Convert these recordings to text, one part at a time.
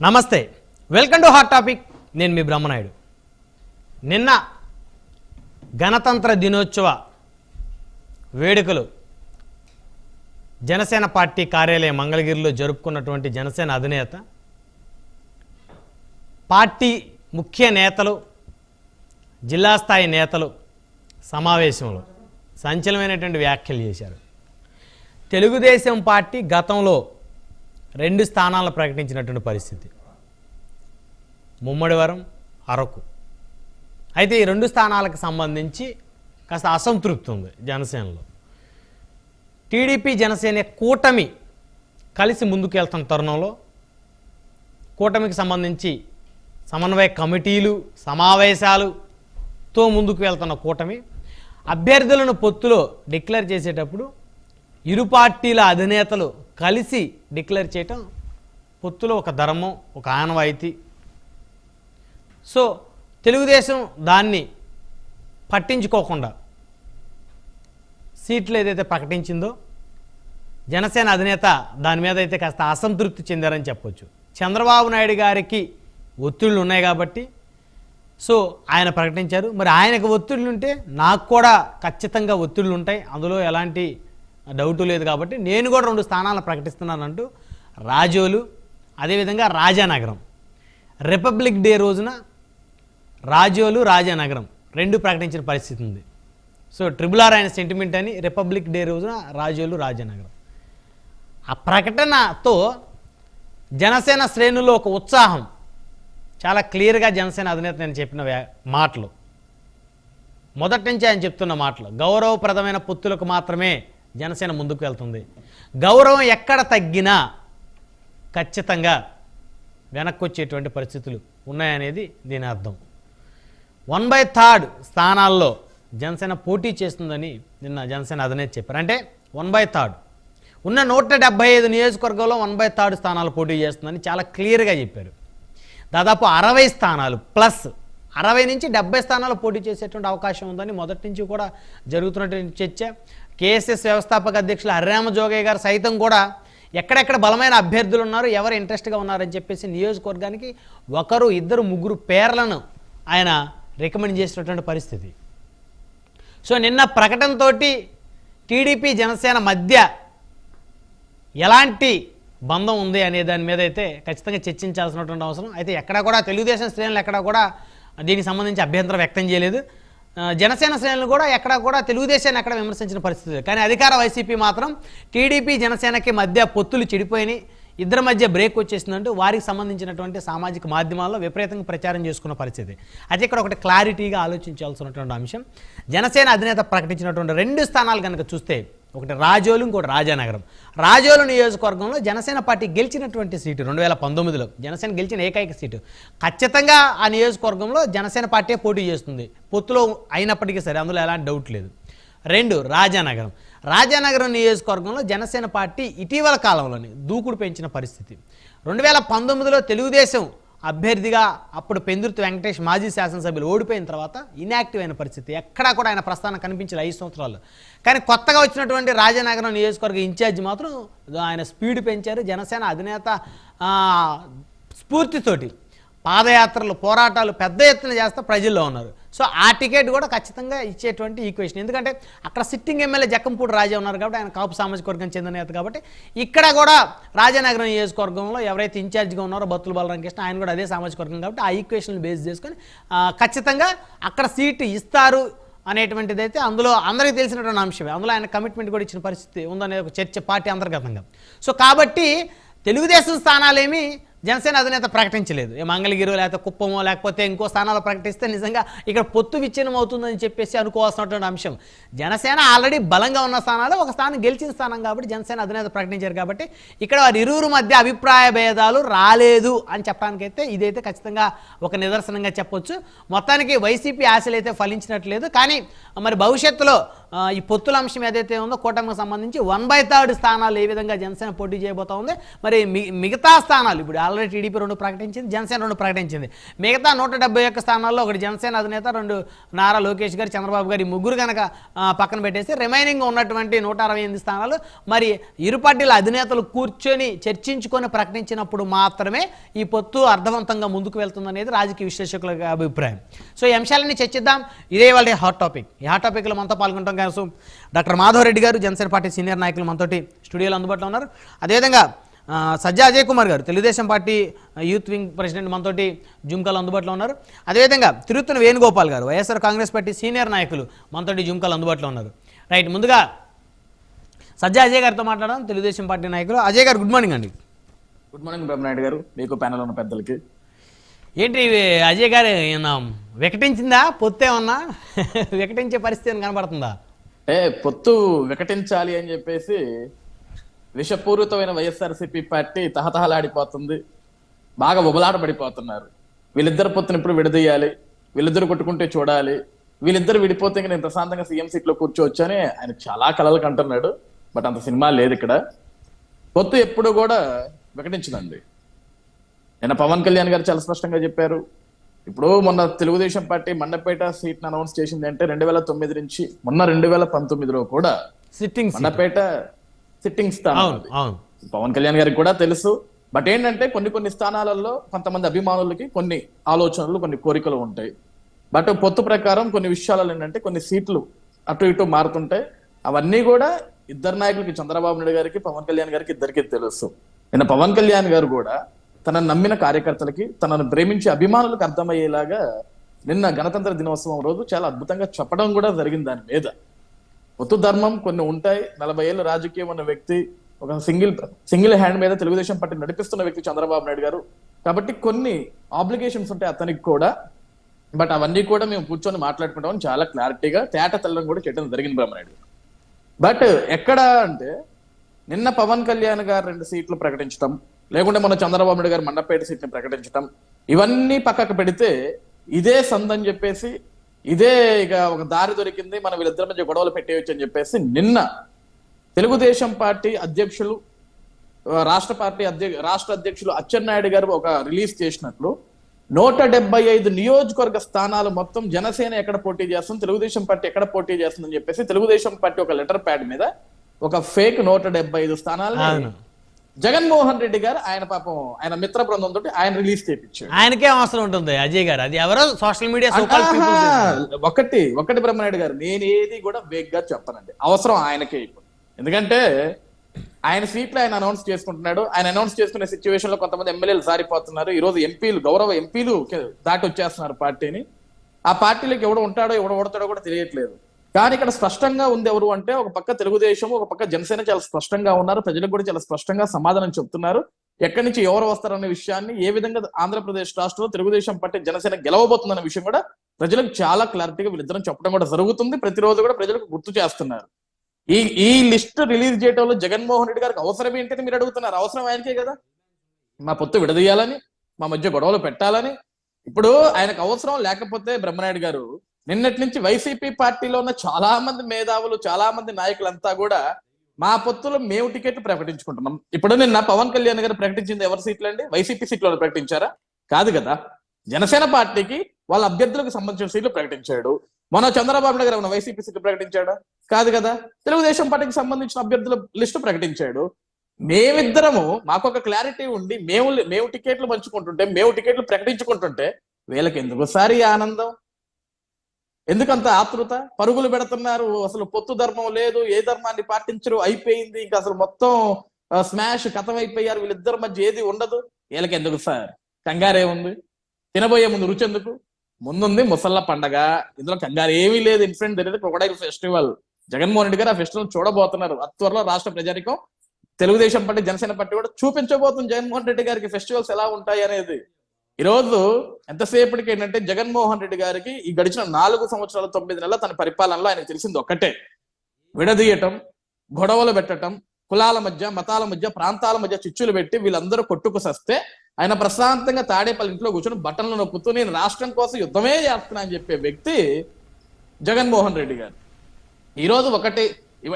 నమస్తే, welcome to hot topic. నేను మీ బ్రహ్మనాయుడు. నిన్న గణతంత్ర దినోత్సవ వేడుకలు జనసేన పార్టీ కార్యాలయం మంగళగిరిలో జరుపుకున్నటువంటి జనసేన అధినేత, పార్టీ ముఖ్య నేతలు, జిల్లా స్థాయి నేతలు సమావేశంలో సంచలనమైనటువంటి వ్యాఖ్యలు చేశారు. తెలుగుదేశం పార్టీ గతంలో 2 స్థానాలను ప్రకటించినటువంటి పరిస్థితి, ముమ్మడివరం, అరకు. అయితే ఈ 2 స్థానాలకు సంబంధించి కాస్త అసంతృప్తి ఉంది జనసేనలో. టీడీపీ జనసేన కూటమి కలిసి ముందుకు వెళ్తున్న తరుణంలో కూటమికి సంబంధించి సమన్వయ కమిటీలు, సమావేశాలతో ముందుకు వెళ్తున్న కూటమి అభ్యర్థులను పొత్తులో డిక్లేర్ చేసేటప్పుడు ఇరు పార్టీల అధినేతలు కలిసి డిక్లేర్ చేయటం పొత్తులో ఒక ధర్మం, ఒక ఆనవాయితీ. సో తెలుగుదేశం దాన్ని పట్టించుకోకుండా సీట్లు ఏదైతే ప్రకటించిందో జనసేన అధినేత దాని మీద అయితే కాస్త అసంతృప్తి చెందారని చెప్పొచ్చు. చంద్రబాబు నాయుడు గారికి ఒత్తిళ్ళు ఉన్నాయి కాబట్టి సో ఆయన ప్రకటించారు. మరి ఆయనకు ఒత్తిళ్ళు ఉంటే నాకు కూడా ఖచ్చితంగా ఒత్తిళ్ళు ఉంటాయి, అందులో ఎలాంటి డౌటు లేదు. కాబట్టి నేను కూడా 2 స్థానాలను ప్రకటిస్తున్నానంటూ రాజోలు, అదేవిధంగా రాజానగరం, రిపబ్లిక్ డే రోజున రాజోలు, రాజానగరం 2 ప్రకటించిన పరిస్థితి ఉంది. సో RRR ఆయన సెంటిమెంట్ అని రిపబ్లిక్ డే రోజున రాజోలు, రాజానగరం. ఆ ప్రకటనతో జనసేన శ్రేణుల్లో ఒక ఉత్సాహం చాలా క్లియర్గా జనసేన అధినేత నేను చెప్పిన మాటలు, మొదటి నుంచి ఆయన చెప్తున్న మాటలు, గౌరవప్రదమైన పొత్తులకు మాత్రమే జనసేన ముందుకు వెళ్తుంది. గౌరవం ఎక్కడ తగ్గినా ఖచ్చితంగా వెనక్కి వచ్చేటువంటి పరిస్థితులు ఉన్నాయనేది దీని అర్థం. 1/3 స్థానాల్లో జనసేన పోటీ చేస్తుందని నిన్న జనసేన అధినేత చెప్పారు. అంటే 1/3 ఉన్న 175 నియోజకవర్గంలో 1/3 స్థానాలు పోటీ చేస్తుందని చాలా క్లియర్గా చెప్పారు. దాదాపు 60 స్థానాలు ప్లస్ 60 నుంచి 70 స్థానాలు పోటీ చేసేటువంటి అవకాశం ఉందని మొదటి నుంచి కూడా జరుగుతున్నటువంటి చర్చ. కేఎస్ఎస్ వ్యవస్థాపక అధ్యక్షులు హరిరామ జోగయ్య గారు సైతం కూడా ఎక్కడెక్కడ బలమైన అభ్యర్థులు ఉన్నారు, ఎవరు ఇంట్రెస్ట్గా ఉన్నారని చెప్పేసి నియోజకవర్గానికి 1, 2, 3 పేర్లను ఆయన రికమెండ్ చేసినటువంటి పరిస్థితి. సో నిన్న ప్రకటనతో టీడీపీ జనసేన మధ్య ఎలాంటి బంధం ఉంది అనే దాని మీద అయితే ఖచ్చితంగా చర్చించాల్సినటువంటి అవసరం. అయితే ఎక్కడా కూడా తెలుగుదేశం శ్రేణులు ఎక్కడా కూడా దీనికి సంబంధించి అభ్యంతరం వ్యక్తం చేయలేదు. జనసేన శ్రేణులు కూడా ఎక్కడా కూడా తెలుగుదేశాన్ని ఎక్కడ విమర్శించిన పరిస్థితి. కానీ అధికార వైసీపీ మాత్రం టీడీపీ జనసేనకి మధ్య పొత్తులు చెడిపోయినాయి, ఇద్దరి మధ్య బ్రేక్ వచ్చేసిందంటూ వారికి సంబంధించినటువంటి సామాజిక మాధ్యమాల్లో విపరీతంగా ప్రచారం చేసుకున్న పరిస్థితి. అయితే ఇక్కడ ఒకటి క్లారిటీగా ఆలోచించాల్సినటువంటి అంశం, జనసేన అధినేత ప్రకటించినటువంటి 2 స్థానాలు కనుక చూస్తే, ఒకటి రాజోలు, ఇంకోటి రాజానగరం. రాజోలు నియోజకవర్గంలో జనసేన పార్టీ గెలిచినటువంటి సీటు 2019లో జనసేన గెలిచిన ఏకైక సీటు. ఖచ్చితంగా ఆ నియోజకవర్గంలో జనసేన పార్టీ పోటీ చేస్తుంది, పొత్తులో అయినప్పటికీ సరే, అందులో ఎలాంటి డౌట్ లేదు. 2 రాజానగరం. రాజానగరం నియోజకవర్గంలో జనసేన పార్టీ ఇటీవల కాలంలోనే దూకుడు పెంచిన పరిస్థితి. 2019లో తెలుగుదేశం అభ్యర్థిగా అప్పుడు పెందుర్తి వెంకటేష్ మాజీ శాసనసభ్యులు ఓడిపోయిన తర్వాత ఇన్యాక్టివ్ అయిన పరిస్థితి, ఎక్కడా కూడా ఆయన ప్రస్థానం కనిపించలేదు 5 సంవత్సరాలు. కానీ కొత్తగా వచ్చినటువంటి రాజానగరం నియోజకవర్గ ఇన్ఛార్జి మాత్రం ఆయన స్పీడ్ పెంచారు. జనసేన అధినేత స్ఫూర్తితోటి పాదయాత్రలు, పోరాటాలు పెద్ద ఎత్తున చేస్తూ ప్రజల్లో ఉన్నారు. సో ఆ టికెట్ కూడా ఖచ్చితంగా ఇచ్చేటువంటి ఈక్వేషన్. ఎందుకంటే అక్కడ సిట్టింగ్ ఎమ్మెల్యే జక్కంపూడి రాజా ఉన్నారు కాబట్టి, ఆయన కాపు సామాజిక వర్గం చెందిన నేత కాబట్టి, ఇక్కడ కూడా రాజానగరం నియోజకవర్గంలో ఎవరైతే ఇన్ఛార్జిగా ఉన్నారో బత్తుల బలరామకృష్ణ, ఆయన కూడా అదే సామాజిక వర్గం కాబట్టి ఆ ఈక్వేషన్ బేస్ చేసుకొని ఖచ్చితంగా అక్కడ సీటు ఇస్తారు అనేటువంటిది అయితే అందులో అందరికీ తెలిసినటువంటి అంశమే. అందులో ఆయన కమిట్మెంట్ కూడా ఇచ్చిన పరిస్థితి ఉందనే ఒక చర్చ పార్టీ అంతర్గతంగా. సో కాబట్టి తెలుగుదేశం స్థానాలేమి జనసేన అధినేత ప్రకటించలేదు. మంగళగిరి లేకపోతే కుప్పమో లేకపోతే ఇంకో స్థానాలు ప్రకటిస్తే నిజంగా ఇక్కడ పొత్తు విచ్ఛిన్నం అవుతుందని చెప్పేసి అనుకోవాల్సినటువంటి అంశం. జనసేన ఆల్రెడీ బలంగా ఉన్న స్థానాలు ఒక స్థానం గెలిచిన స్థానం కాబట్టి జనసేన అధినేత ప్రకటించారు కాబట్టి ఇక్కడ వారి ఇరువురు మధ్య అభిప్రాయ భేదాలు రాలేదు అని చెప్పడానికైతే ఇదైతే ఖచ్చితంగా ఒక నిదర్శనంగా చెప్పొచ్చు. మొత్తానికి వైసీపీ ఆశలు అయితే ఫలించినట్లేదు. కానీ మరి భవిష్యత్తులో ఈ పొత్తుల అంశం ఏదైతే ఉందో కూటమికి సంబంధించి 1/3 స్థానాలు ఏ విధంగా జనసేన పోటీ చేయబోతా ఉంది, మరి మిగతా స్థానాలు ఇప్పుడు ఆల్రెడీ టీడీపీ 2 ప్రకటించింది, జనసేన 2 ప్రకటించింది. మిగతా 171 స్థానాల్లో ఒకటి జనసేన అధినేత, 2 నారా లోకేష్ గారు, చంద్రబాబు గారు, ఈ ముగ్గురు కనుక పక్కన పెట్టేసి రిమైనింగ్ ఉన్నటువంటి 168 స్థానాలు మరి ఇరు పార్టీల అధినేతలు కూర్చొని చర్చించుకొని ప్రకటించినప్పుడు మాత్రమే ఈ పొత్తు అర్థవంతంగా ముందుకు వెళ్తుందనేది రాజకీయ విశ్లేషకుల అభిప్రాయం. సో ఈ అంశాలన్నీ చర్చిద్దాం. ఇదే వాళ్ళ హాట్ టాపిక్. ఈ హాట్ టాపిక్లో మనతో పాల్గొంటాం కోసం డాక్టర్ మాధవరెడ్డి గారు, జనసేన పార్టీ సీనియర్ నాయకులు మనతోటి స్టూడియోలో అందుబాటులో ఉన్నారు. అదేవిధంగా సజ్జా అజయ్ కుమార్ గారు, Telugu Desam party youth wing president మనతోటి జుమ్కాలో అందుబాటులో ఉన్నారు. అదేవిధంగా తిరుత్తు వేణుగోపాల్ గారు, వైఎస్ఆర్ కాంగ్రెస్ పార్టీ సీనియర్ నాయకులు మనతోటి జుమ్కాలో అందుబాటులో ఉన్నారు. రైట్, ముందుగా సజ్జా అజయ్ గారితో మాట్లాడడం, తెలుగుదేశం పార్టీ నాయకులు. అజయ్ గారు, గుడ్ మార్నింగ్ అండి. గుడ్ మార్నింగ్ బ్రహ్మనాయుడు గారు, మీకు ప్యానల్ ఉన్న పెద్దలకి. ఏంటి అజయ్ గారు, వికటించిందా పొత్తు? ఏమన్నా వికటించే పరిస్థితి కనబడుతుందా? పొత్తు వికటించాలి అని చెప్పేసి విషపూరితమైన వైఎస్ఆర్సీపీ పార్టీ తహతహలాడిపోతుంది, బాగా ఉబలాట పడిపోతున్నారు. వీళ్ళిద్దరు పొత్తుని ఇప్పుడు విడదీయాలి, వీళ్ళిద్దరు కొట్టుకుంటే చూడాలి, వీళ్ళిద్దరు విడిపోతే నేను ప్రశాంతంగా సీఎం సీట్ లో కూర్చోవచ్చు అని ఆయన చాలా కలలు కంటున్నాడు. బట్ అంత సినిమా లేదు ఇక్కడ. పొత్తు ఎప్పుడు కూడా వికటించదండి. నిన్న పవన్ కళ్యాణ్ గారు చాలా స్పష్టంగా చెప్పారు. ఇప్పుడు మొన్న Telugu Desam party Mandapeta seat announce చేసింది అంటే 2009 నుంచి మొన్న 2019లో కూడా మండపేట సిట్టింగ్ స్థానం. పవన్ కళ్యాణ్ గారికి కూడా తెలుసు. బట్ ఏంటంటే కొన్ని స్థానాలలో కొంతమంది అభిమానులకి కొన్ని ఆలోచనలు, కొన్ని కోరికలు ఉంటాయి. బట్ పొత్తు ప్రకారం కొన్ని విషయాలలో ఏంటంటే కొన్ని సీట్లు అటు ఇటు మారుతుంటాయి. అవన్నీ కూడా ఇద్దరు నాయకులకి, చంద్రబాబు నాయుడు గారికి, పవన్ కళ్యాణ్ గారికి ఇద్దరికి తెలుసు. నిన్న పవన్ కళ్యాణ్ గారు కూడా తనను నమ్మిన కార్యకర్తలకి, తనను ప్రేమించే అభిమానులకు అర్థమయ్యేలాగా నిన్న గణతంత్ర దినోత్సవం రోజు చాలా అద్భుతంగా చెప్పడం కూడా జరిగింది. దాని మీద పొత్తు ధర్మం కొన్ని ఉంటాయి. 40 ఏళ్ళు రాజకీయం ఉన్న వ్యక్తి, ఒక సింగిల్ హ్యాండ్ మీద తెలుగుదేశం పార్టీ నడిపిస్తున్న వ్యక్తి చంద్రబాబు నాయుడు గారు. కాబట్టి కొన్ని ఆబ్లిగేషన్స్ ఉంటాయి అతనికి కూడా. బట్ అవన్నీ కూడా మేము కూర్చొని మాట్లాడుకుంటామని చాలా క్లారిటీగా తేట తెల్లం కూడా చేయడం జరిగింది బ్రహ్మనాయుడు. బట్ ఎక్కడ అంటే నిన్న పవన్ కళ్యాణ్ గారు 2 సీట్లు ప్రకటించడం, లేకుంటే మన చంద్రబాబు నాయుడు గారు మండపేట సీట్ని ప్రకటించడం, ఇవన్నీ పక్కకు పెడితే ఇదే సందని చెప్పేసి, ఇదే ఇక ఒక దారి దొరికింది, మనం వీళ్ళిద్దరి మధ్య గొడవలు పెట్టేయచ్చు అని చెప్పేసి నిన్న తెలుగుదేశం పార్టీ అధ్యక్షులు, రాష్ట్ర అధ్యక్షులు అచ్చెన్నాయుడు గారు ఒక రిలీజ్ చేసినట్లు 175 నియోజకవర్గ స్థానాలు మొత్తం జనసేన ఎక్కడ పోటీ చేస్తుంది, తెలుగుదేశం పార్టీ ఎక్కడ పోటీ చేస్తుందని చెప్పేసి తెలుగుదేశం పార్టీ ఒక లెటర్ ప్యాడ్ మీద ఒక ఫేక్ 175 స్థానాలు జగన్మోహన్ రెడ్డి గారు ఆయన మిత్ర బృందంతో ఆయన రిలీజ్ చేయించారు. ఆయనకే అవసరం ఉంటుంది అజయ్ గారు, అది ఎవరో సోషల్ మీడియా. ఒకటి బ్రహ్మనాయుడు గారు, నేను ఏది కూడా వేగ్ గా చెప్పనండి, అవసరం ఆయనకే. ఇప్పుడు ఎందుకంటే ఆయన సీట్లు ఆయన అనౌన్స్ చేసుకుంటున్నాడు. ఆయన అనౌన్స్ చేసుకునే సిచ్యువేషన్ లో కొంతమంది ఎమ్మెల్యేలు జారిపోతున్నారు. ఈ రోజు గౌరవ ఎంపీలు దాటి వచ్చేస్తున్నారు పార్టీని. ఆ పార్టీలోకి ఎవడు ఉంటాడో ఎవడు ఓడతాడో కూడా తెలియట్లేదు. కానీ ఇక్కడ స్పష్టంగా ఉంది ఎవరు అంటే, ఒక పక్క తెలుగుదేశం, ఒక పక్క జనసేన చాలా స్పష్టంగా ఉన్నారు. ప్రజలకు కూడా చాలా స్పష్టంగా సమాధానం చెప్తున్నారు. ఎక్కడి నుంచి ఎవరు వస్తారనే విషయాన్ని, ఏ విధంగా ఆంధ్రప్రదేశ్ రాష్ట్రంలో తెలుగుదేశం పార్టీ జనసేన గెలవబోతుందన్న విషయం కూడా ప్రజలకు చాలా క్లారిటీగా వీళ్ళిద్దరం చెప్పడం కూడా జరుగుతుంది. ప్రతిరోజు కూడా ప్రజలకు గుర్తు చేస్తున్నారు. ఈ లిస్ట్ రిలీజ్ చేయడంలో జగన్మోహన్ రెడ్డి గారికి అవసరం ఏంటని మీరు అడుగుతున్నారు. అవసరం ఆయనకే కదా, మా పొత్తు విడదీయాలని, మా మధ్య గొడవలు పెట్టాలని. ఇప్పుడు ఆయనకు అవసరం లేకపోతే బ్రహ్మనాయుడు గారు నిన్నటి నుంచి వైసీపీ పార్టీలో ఉన్న చాలా మంది మేధావులు, చాలా మంది నాయకులంతా కూడా మా పొత్తులో మేము టికెట్లు ప్రకటించుకుంటున్నాం. ఇప్పుడు నిన్న పవన్ కళ్యాణ్ గారు ప్రకటించింది ఎవరి సీట్లు అండి? వైసీపీ సీట్లు ప్రకటించారా? కాదు కదా. జనసేన పార్టీకి వాళ్ళ అభ్యర్థులకు సంబంధించిన సీట్లు ప్రకటించాడు. మన చంద్రబాబు నాయుడు గారు వైసీపీ సీట్లు ప్రకటించాడా? కాదు కదా. తెలుగుదేశం పార్టీకి సంబంధించిన అభ్యర్థుల లిస్టు ప్రకటించాడు. మేమిద్దరము మాకు ఒక క్లారిటీ ఉండి మేము టికెట్లు పంచుకుంటుంటే, మేము టికెట్లు ప్రకటించుకుంటుంటే వీళ్ళకి ఎందుకు సారి ఆనందం, ఎందుకంత ఆతృత? పరుగులు పెడుతున్నారు. అసలు పొత్తు ధర్మం లేదు, ఏ ధర్మాన్ని పాటించరు, అయిపోయింది, ఇంకా అసలు మొత్తం స్మాష్ కథం అయిపోయారు, వీళ్ళిద్దరి మధ్య ఏది ఉండదు. వీళ్ళకి ఎందుకు సార్ కంగారే ఉంది? తినబోయే ముందు రుచి ఎందుకు? ముందుంది ముసళ్ళ పండగ, ఇందులో కంగారు ఏమీ లేదు. ఇన్ఫ్రెంట్ తెలియదు క్రొకడైల్ ఫెస్టివల్. జగన్మోహన్ రెడ్డి గారు ఆ ఫెస్టివల్ చూడబోతున్నారు. త్వరలో రాష్ట్ర ప్రజానికం, తెలుగుదేశం పార్టీ, జనసేన పార్టీ కూడా చూపించబోతుంది జగన్మోహన్ రెడ్డి గారికి ఫెస్టివల్స్ ఎలా ఉంటాయి అనేది. ఈరోజు ఎంతసేపటికి ఏంటంటే జగన్మోహన్ రెడ్డి గారికి ఈ గడిచిన 4 సంవత్సరాల 9 నెలల తన పరిపాలనలో ఆయనకు తెలిసింది ఒక్కటే: విడదీయటం, గొడవలు పెట్టడం, కులాల మధ్య, మతాల మధ్య, ప్రాంతాల మధ్య చిచ్చులు పెట్టి వీళ్ళందరూ కొట్టుకు సస్తే ఆయన ప్రశాంతంగా తాడేపల్లి ఇంట్లో కూర్చొని బట్టలు నొక్కుతూ నేను రాష్ట్రం కోసం యుద్ధమే చేస్తున్నా అని చెప్పే వ్యక్తి జగన్మోహన్ రెడ్డి గారు. ఈ రోజు ఒకటి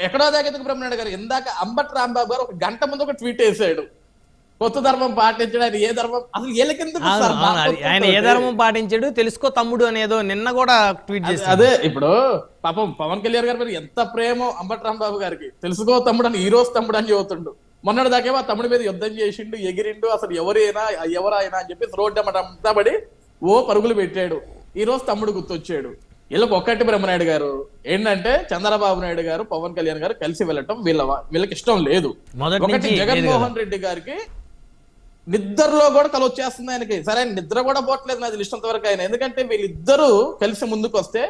ఎక్కడో దాకా ఎందుకు బ్రహ్మనాయుడు గారు ఇందాక అంబటి రాంబాబు గారు ఒక గంట ముందు ఒక ట్వీట్ వేసాడు, కొత్త ధర్మం పాటించడం ఆయన ఏ ధర్మం అసలు వీళ్ళకెందుకు అవును, సార్ అవును, అది ఆయన ఏ ధర్మం పాటించాడు తెలుసుకో తమ్ముడు అనేదో నిన్న కూడా ట్వీట్ చేశాడు. అదే ఇప్పుడు పాపం పవన్ కళ్యాణ్ గారి మీద ఎంత ప్రేమో అంబటి రాంబాబు గారికి, తెలుసుకో తమ్ముడు అని ఈ రోజు తమ్ముడు అని చెబుతుండు. మొన్నటి దాకేమో ఆ తమ్ముడి మీద యుద్ధం చేసిండు, ఎగిరిండు, అసలు ఎవరైనా ఎవరైనా అని చెప్పి రోడ్డు అమ్మటంతా పడి ఓ పరుగులు పెట్టాడు. ఈ రోజు తమ్ముడు గుర్తొచ్చాడు. వీళ్ళకి ఒక్కటి బ్రహ్మనాయుడు గారు ఏంటంటే చంద్రబాబు నాయుడు గారు పవన్ కళ్యాణ్ గారు కలిసి వెళ్ళటం వీళ్ళకి ఇష్టం లేదు. మొదటి ఒకటి నుంచి జగన్మోహన్ రెడ్డి గారికి నిద్రలో కూడా కల వచ్చేస్తుంది ఆయనకి. సరే ఆయన నిద్ర కూడా పోవట్లేదు నాకు ఇష్టంత వరకు ఆయన, ఎందుకంటే వీళ్ళిద్దరూ కలిసి ముందుకు వస్తే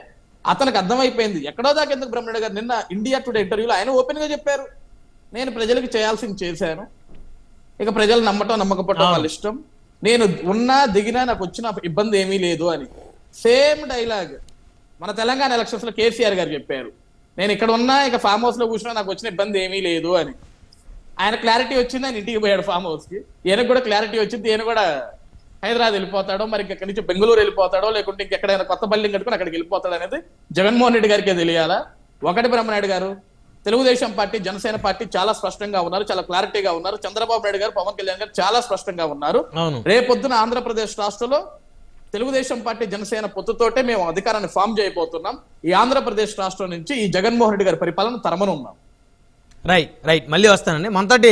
అతనికి అర్థమైపోయింది. ఎక్కడో దాకా ఎందుకు బ్రహ్మనాయుడు గారు నిన్న ఇండియా టుడే ఇంటర్వ్యూలో ఆయన ఓపెన్ గా చెప్పారు, నేను ప్రజలకు చేయాల్సింది చేశాను, ఇక ప్రజలు నమ్మటం నమ్మకపోవటం వాళ్ళ ఇష్టం, నేను ఉన్నా దిగినా నాకు వచ్చిన ఇబ్బంది ఏమీ లేదు అని. సేమ్ డైలాగ్ మన తెలంగాణ ఎలక్షన్స్ లో కేసీఆర్ గారు చెప్పారు, నేను ఇక్కడ ఉన్నా ఇక ఫామ్ హౌస్ లో కూర్చున్నా నాకు వచ్చిన ఇబ్బంది ఏమీ లేదు అని. ఆయన క్లారిటీ వచ్చింది, ఆయన ఇంటికి పోయాడు ఫామ్ హౌస్ కి. ఈయనకు కూడా క్లారిటీ వచ్చింది, ఈయన కూడా హైదరాబాద్ వెళ్ళిపోతాడో మరి ఇక్కడి నుంచి బెంగళూరు వెళ్ళిపోతాడో లేకుంటే ఇంకెక్కడైనా కొత్త బిల్డింగ్ కట్టుకుని అక్కడికి వెళ్ళిపోతాడు అనేది జగన్మోహన్ రెడ్డి గారికే తెలియాలా. ఒకటి బ్రహ్మనాయుడు గారు తెలుగుదేశం పార్టీ జనసేన పార్టీ చాలా స్పష్టంగా ఉన్నారు, చాలా క్లారిటీగా ఉన్నారు. చంద్రబాబు నాయుడు గారు పవన్ కళ్యాణ్ గారు చాలా స్పష్టంగా ఉన్నారు. రేపొద్దున ఆంధ్రప్రదేశ్ రాష్ట్రంలో తెలుగుదేశం పార్టీ జనసేన పొత్తుతోటే మేము అధికారాన్ని ఫామ్ చేయబోతున్నాం. ఈ ఆంధ్రప్రదేశ్ రాష్ట్రం నుంచి ఈ జగన్మోహన్ రెడ్డి గారి పరిపాలన తరమనున్నాం. రైట్ రైట్ మళ్ళీ వస్తానండి. మనతోటి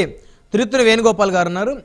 తిరుత్తూరి వేణుగోపాల్ గారు ఉన్నారు.